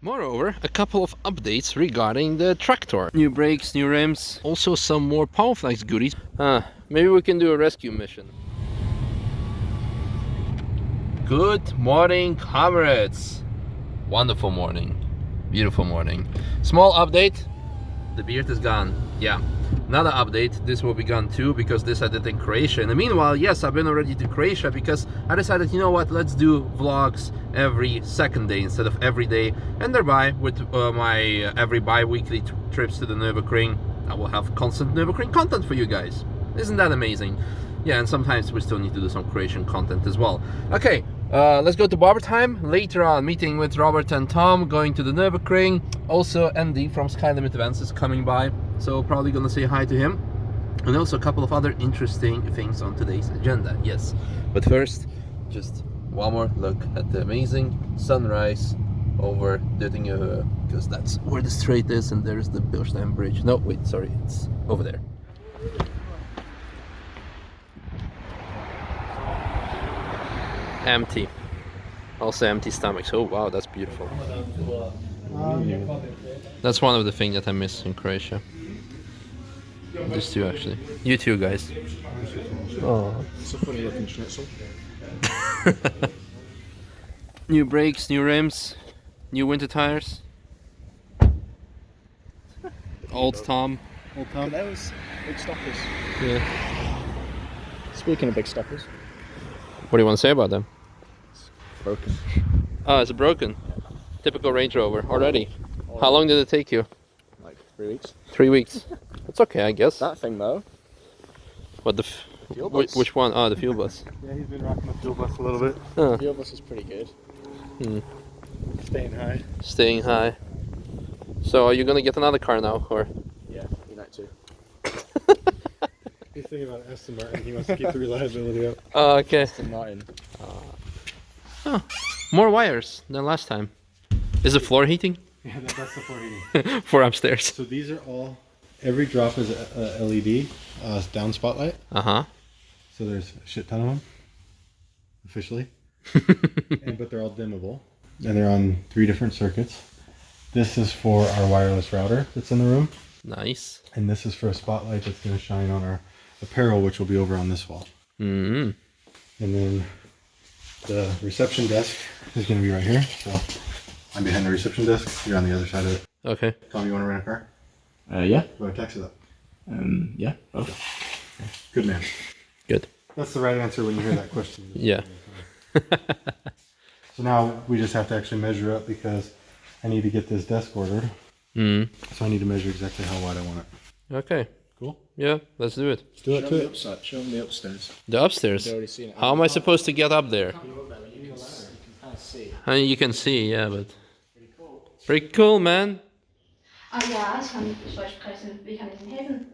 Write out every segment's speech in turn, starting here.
Moreover, a couple of updates regarding the tractor. New brakes, new rims, also some more Powerflex goodies. Maybe we can do a rescue mission. Good morning, comrades. Wonderful morning. Beautiful morning. Small update. The beard is gone. Yeah. Another update, this will be gone too, because this I did in Croatia. In the meanwhile, yes, I've been already to Croatia because I decided, you know what, let's do vlogs every second day instead of every day. And thereby, with my every bi-weekly trips to the Nurburgring, I will have constant Nurburgring content for you guys. Isn't that amazing? Yeah, and sometimes we still need to do some Croatian content as well. Okay, let's go to barber time. Later on, meeting with Robert and Tom, going to the Nurburgring. Also, Andy from Sky Limit Events is coming by, so probably gonna say hi to him. And also a couple of other interesting things on today's agenda, yes. But first, just one more look at the amazing sunrise over Döttinger, because that's where the strait is, and there's the Bilstein Bridge. No, wait, sorry, it's over there. Empty. Also empty stomachs. Oh wow, that's beautiful. That's one of the things that I miss in Croatia. These two actually. You too, guys. Oh. It's a funny looking schnitzel. New brakes, new rims, new winter tires. Old Tom. Old Tom. Those big stoppers. Yeah. Speaking of big stoppers. What do you want to say about them? It's broken. Oh, it's broken. Typical Range Rover already. How long did it take you? Like 3 weeks. 3 weeks. That's okay, I guess. That thing though. What the? Fuel bus. Which one? Oh, the fuel bus. Yeah, he's been rocking the fuel bus a little bit. Huh. Fuel bus is pretty good. Hmm. Staying high. Staying high. So are you gonna get another car now, or? Yeah, you like to. He's thinking about Aston Martin. He wants to keep the reliability up. Oh, okay. Aston Martin. Oh, more wires than last time. Is it floor heating? Yeah, that's the floor heating. For upstairs. So these are all, every drop is a LED down spotlight. Uh-huh. So there's a shit ton of them, officially. But they're all dimmable. And they're on 3 different circuits. This is for our wireless router that's in the room. Nice. And this is for a spotlight that's going to shine on our apparel, which will be over on this wall. Mm-hmm. And then the reception desk is going to be right here. So I'm behind the reception desk. You're on the other side of it. Okay. Tom, you want to rent a car? Yeah. You want to taxi that? Yeah. Okay. Good man. Good. That's the right answer when you hear that question. Yeah. So now we just have to actually measure up because I need to get this desk ordered. Mm. So I need to measure exactly how wide I want it. Okay. Cool. Yeah, let's do it. Let's do it Show to me the it. upside. Show me the upstairs. The upstairs. I've already seen it. How am I supposed to get up there? You can kind of see. I mean, you can see, yeah, but pretty cool, man. Ah ja, wie kann ich Ihnen helfen?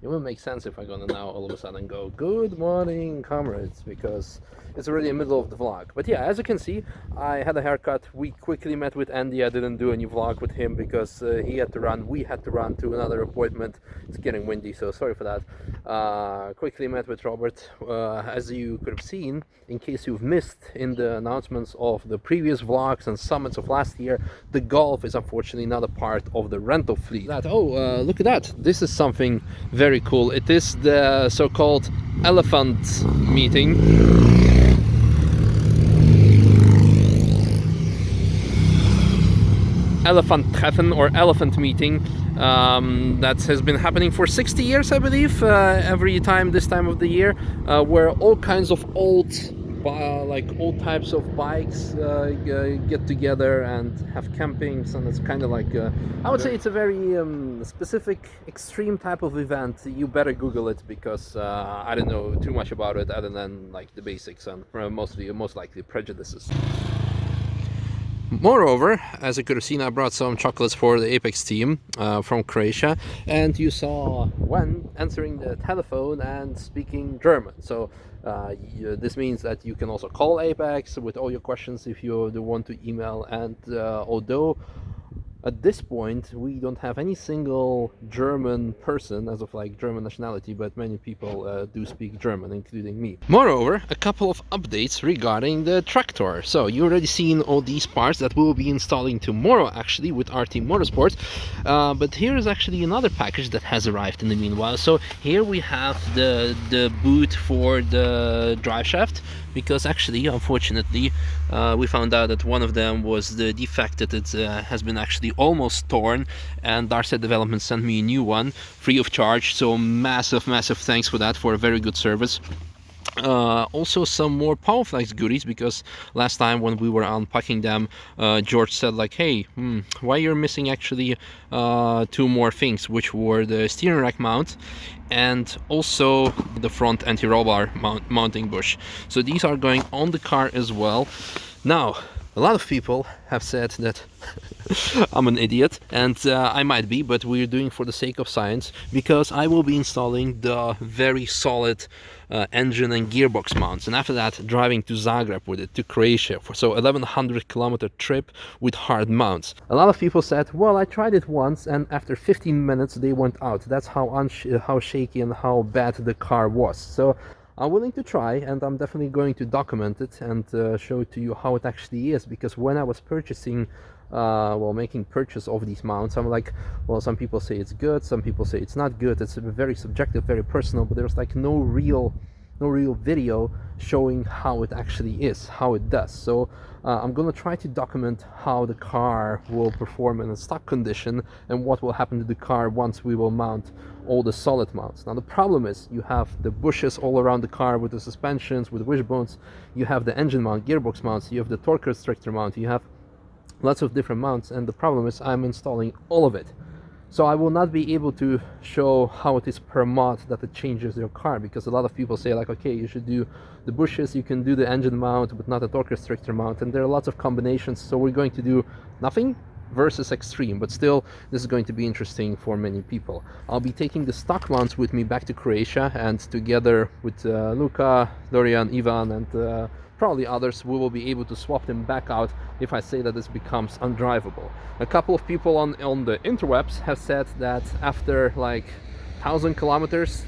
It will make sense if I'm gonna now all of a sudden go, good morning, comrades, because it's already in the middle of the vlog. But yeah, as you can see, I had a haircut. We quickly met with Andy. I didn't do any vlog with him because he had to run. We had to run to another appointment. It's getting windy, so sorry for that. Quickly met with Robert. As you could have seen, in case you've missed in the announcements of the previous vlogs and summits of last year, the Golf is unfortunately not a part of the rental fleet. Look at that. This is something very cool. It is the so-called elephant meeting. Elephant Treffen or elephant meeting that has been happening for 60 years, I believe, every time this time of the year, where all kinds of old types of bikes get together and have campings, and it's kind of like I would say it's a very specific, extreme type of event. You better Google it because I don't know too much about it other than like the basics and most likely prejudices. Moreover, as you could have seen, I brought some chocolates for the Apex team from Croatia, and you saw one answering the telephone and speaking German. So this means that you can also call Apex with all your questions if you want to email. And although at this point we don't have any single German person as of like German nationality, but many people do speak German, including me. Moreover, a couple of updates regarding the tractor. So you already seen all these parts that we will be installing tomorrow actually with RT Motorsport, but here is actually another package that has arrived in the meanwhile. So here we have the boot for the drive shaft, because actually unfortunately we found out that one of them was the defected. It has been actually almost torn, and Darkside Developments sent me a new one free of charge, so massive thanks for that, for a very good service. Also some more Powerflex goodies, because last time when we were unpacking them, George said like, hey, why you're missing actually two more things, which were the steering rack mount and also the front anti-roll bar mounting bush. So these are going on the car as well. Now, a lot of people have said that I'm an idiot, and I might be, but we're doing for the sake of science, because I will be installing the very solid engine and gearbox mounts, and after that driving to Zagreb with it, to Croatia, for so 1100-kilometer trip with hard mounts. A lot of people said, well, I tried it once and after 15 minutes they went out. That's how shaky and how bad the car was. So I'm willing to try, and I'm definitely going to document it and show it to you how it actually is, because when I was purchasing making purchase of these mounts, I'm like, well, some people say it's good, some people say it's not good. It's very subjective, very personal, but there's like no real video showing how it actually is, how it does. So I'm gonna try to document how the car will perform in a stock condition and what will happen to the car once we will mount all the solid mounts. Now the problem is, you have the bushes all around the car with the suspensions, with wishbones, you have the engine mount, gearbox mounts, you have the torque restrictor mount, you have lots of different mounts, and the problem is I'm installing all of it. So I will not be able to show how it is per mod that it changes your car, because a lot of people say like, okay, you should do the bushes, you can do the engine mount, but not a torque restrictor mount, and there are lots of combinations. So we're going to do nothing versus extreme, but still this is going to be interesting for many people. I'll be taking the stock mounts with me back to Croatia, and together with Luka, Dorian, Ivan, and probably others, we will be able to swap them back out if I say that this becomes undrivable. A couple of people on the interwebs have said that after like 1,000 kilometers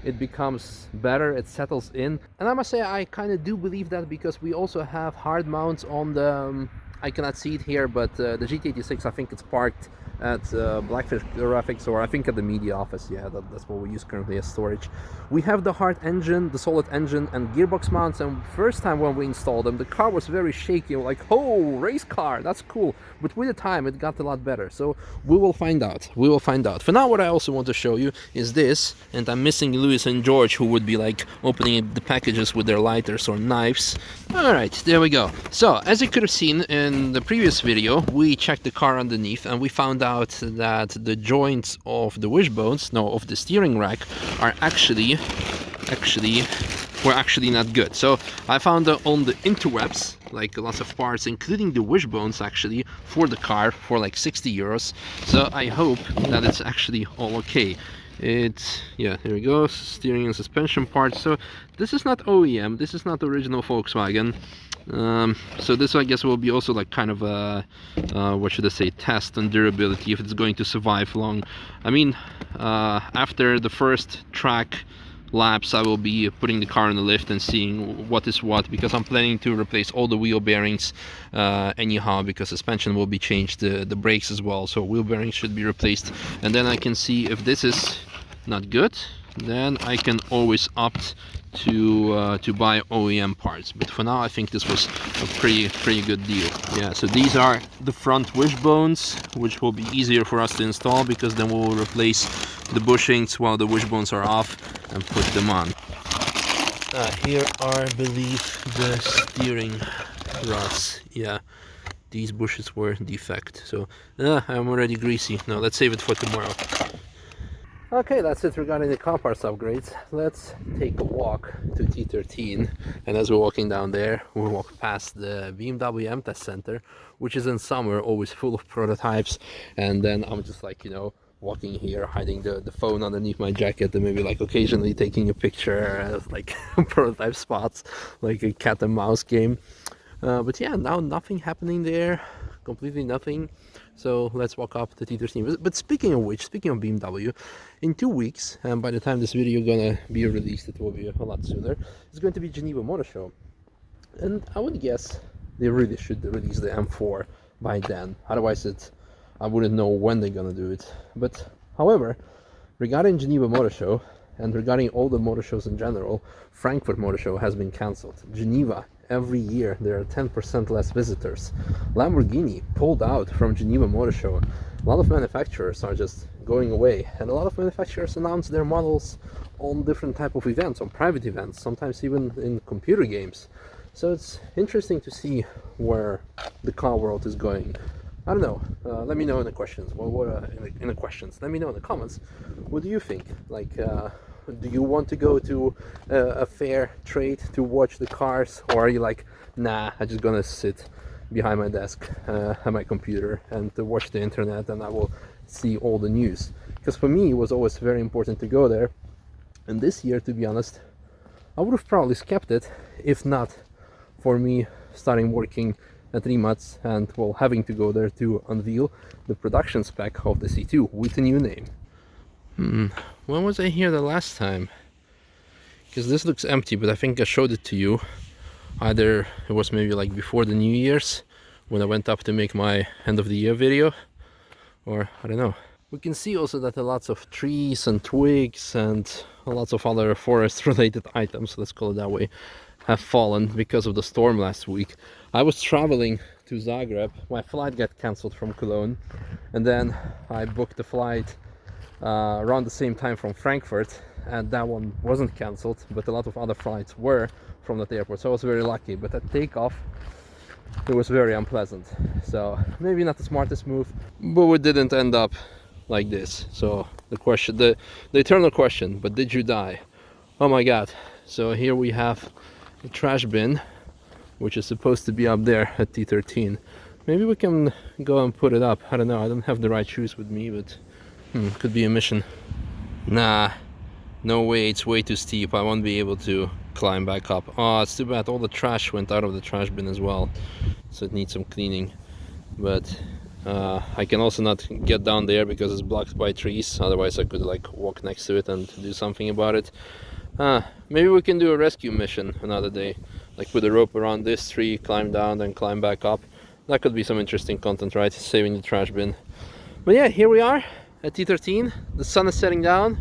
it becomes better, it settles in, and I must say I kind of do believe that, because we also have hard mounts on the I cannot see it here, but the GT86, I think it's parked at Blackfish Graphics, or I think at the media office. Yeah, that's what we use currently as storage. We have the hard engine, the solid engine, and gearbox mounts, and first time when we installed them, the car was very shaky. We're like, oh, race car, that's cool. But with the time, it got a lot better. So we will find out. We will find out. For now, what I also want to show you is this, and I'm missing Louis and George, who would be like opening the packages with their lighters or knives. All right, there we go. So, as you could have seen in the previous video, we checked the car underneath, and we found out that the joints of the wishbones, no, of the steering rack, are actually not good. So I found on the interwebs like lots of parts, including the wishbones actually, for the car for like 60 euros. So I hope that it's actually all okay. It's, yeah, here we go, steering and suspension parts. So this is not OEM, this is not the original Volkswagen. So this, I guess, will be also like kind of a what should I say, test on durability, if it's going to survive long. I mean, after the first track laps, I will be putting the car in the lift and seeing what is what, because I'm planning to replace all the wheel bearings anyhow, because suspension will be changed, the brakes as well, so wheel bearings should be replaced, and then I can see if this is not good, then I can always opt to buy OEM parts. But for now, I think this was a pretty good deal. Yeah, so these are the front wishbones, which will be easier for us to install, because then we will replace the bushings while the wishbones are off and put them on. Here are, I believe, the steering rods. Yeah, these bushes were defect, so I'm already greasy. No, let's save it for tomorrow. Okay, that's it regarding the car parts upgrades. Let's take a walk to T13, and as we're walking down there, we'll walk past the BMW M Test Center, which is in summer always full of prototypes, and then I'm just like, you know, walking here, hiding the phone underneath my jacket, and maybe like occasionally taking a picture of like prototype spots, like a cat and mouse game. But yeah, now nothing happening there, completely nothing. So let's walk up the T13. But speaking of which, speaking of BMW, in 2 weeks, and by the time this video gonna be released, it will be a lot sooner, it's going to be Geneva Motor Show. And I would guess they really should release the M4 by then. Otherwise, I wouldn't know when they're gonna do it. But however, regarding Geneva Motor Show and regarding all the motor shows in general, Frankfurt Motor Show has been cancelled. Geneva, every year there are 10% less visitors. Lamborghini pulled out from Geneva Motor Show. A lot of manufacturers are just going away, and a lot of manufacturers announce their models on different type of events, on private events, sometimes even in computer games. So it's interesting to see where the car world is going. I don't know. Let me know in the questions. In the questions? Let me know in the comments. What do you think? Like, do you want to go to a fair trade to watch the cars, or are you like, nah, I'm just gonna sit behind my desk at my computer and watch the internet, and I will see all the news? Because for me, it was always very important to go there. And this year, to be honest, I would have probably skipped it if not for me starting working at Rimac and, well, having to go there to unveil the production spec of the C2 with a new name. When was I here the last time? Because this looks empty, but I think I showed it to you. Either it was maybe like before the New Year's when I went up to make my end of the year video, or I don't know. We can see also that lots of trees and twigs and lots of other forest related items, let's call it that way, have fallen because of the storm last week. I was traveling to Zagreb. My flight got cancelled from Cologne, and then I booked a flight around the same time from Frankfurt, and that one wasn't cancelled, but a lot of other flights were from that airport, so I was very lucky. But at takeoff it was very unpleasant, so maybe not the smartest move, but we didn't end up like this. So the question, the eternal question, but did you die? Oh my god. So here we have the trash bin, which is supposed to be up there at T13. Maybe we can go and put it up. I don't know, I don't have the right shoes with me, but could be a mission. Nah, no way, it's way too steep. I won't be able to climb back up. Oh, it's too bad, all the trash went out of the trash bin as well, so it needs some cleaning. But I can also not get down there because it's blocked by trees. Otherwise I could like walk next to it and do something about it. Maybe we can do a rescue mission another day, like put a rope around this tree, climb down, then climb back up. That could be some interesting content, right? Saving the trash bin. But yeah, here we are at T13. The sun is setting down.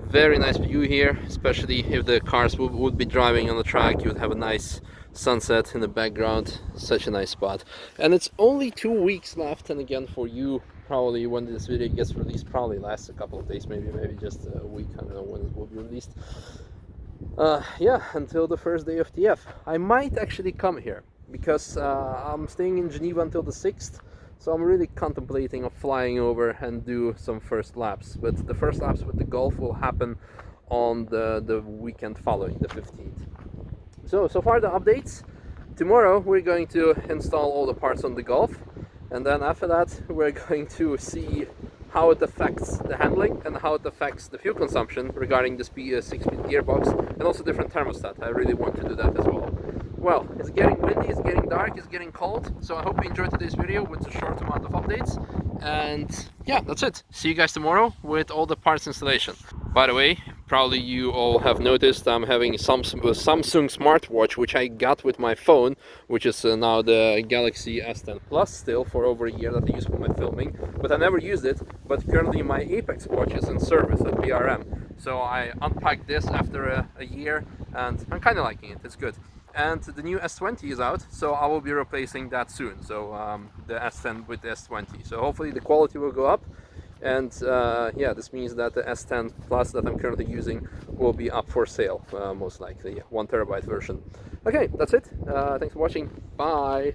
Very nice view here, especially if the cars would be driving on the track. You would have a nice sunset in the background. Such a nice spot. And it's only 2 weeks left, and again, for you, probably when this video gets released, probably lasts a couple of days, maybe just a week. I don't know when it will be released. Yeah, until the first day of TF. I might actually come here because I'm staying in Geneva until the 6th, so I'm really contemplating of flying over and do some first laps. But the first laps with the Golf will happen on the weekend following, the 15th. So far the updates. Tomorrow we're going to install all the parts on the Golf, and then after that we're going to see how it affects the handling and how it affects the fuel consumption regarding the 6-speed gearbox, and also different thermostat. I really want to do that as well. Well, it's getting windy, it's getting dark, it's getting cold, so I hope you enjoyed today's video with a short amount of updates. And yeah, that's it. See you guys tomorrow with all the parts installation. By the way, probably you all have noticed I'm having a Samsung smartwatch, which I got with my phone, which is now the Galaxy S10 Plus, still for over a year, that I use for my filming, but I never used it. But currently my Apex watch is in service at BRM, so I unpacked this after a year, and I'm kind of liking it. It's good. And the new S20 is out, so I will be replacing that soon. So the S10 with the S20. So hopefully the quality will go up. And yeah, this means that the S10 Plus that I'm currently using will be up for sale, most likely, 1 TB version. Okay, that's it. Thanks for watching. Bye.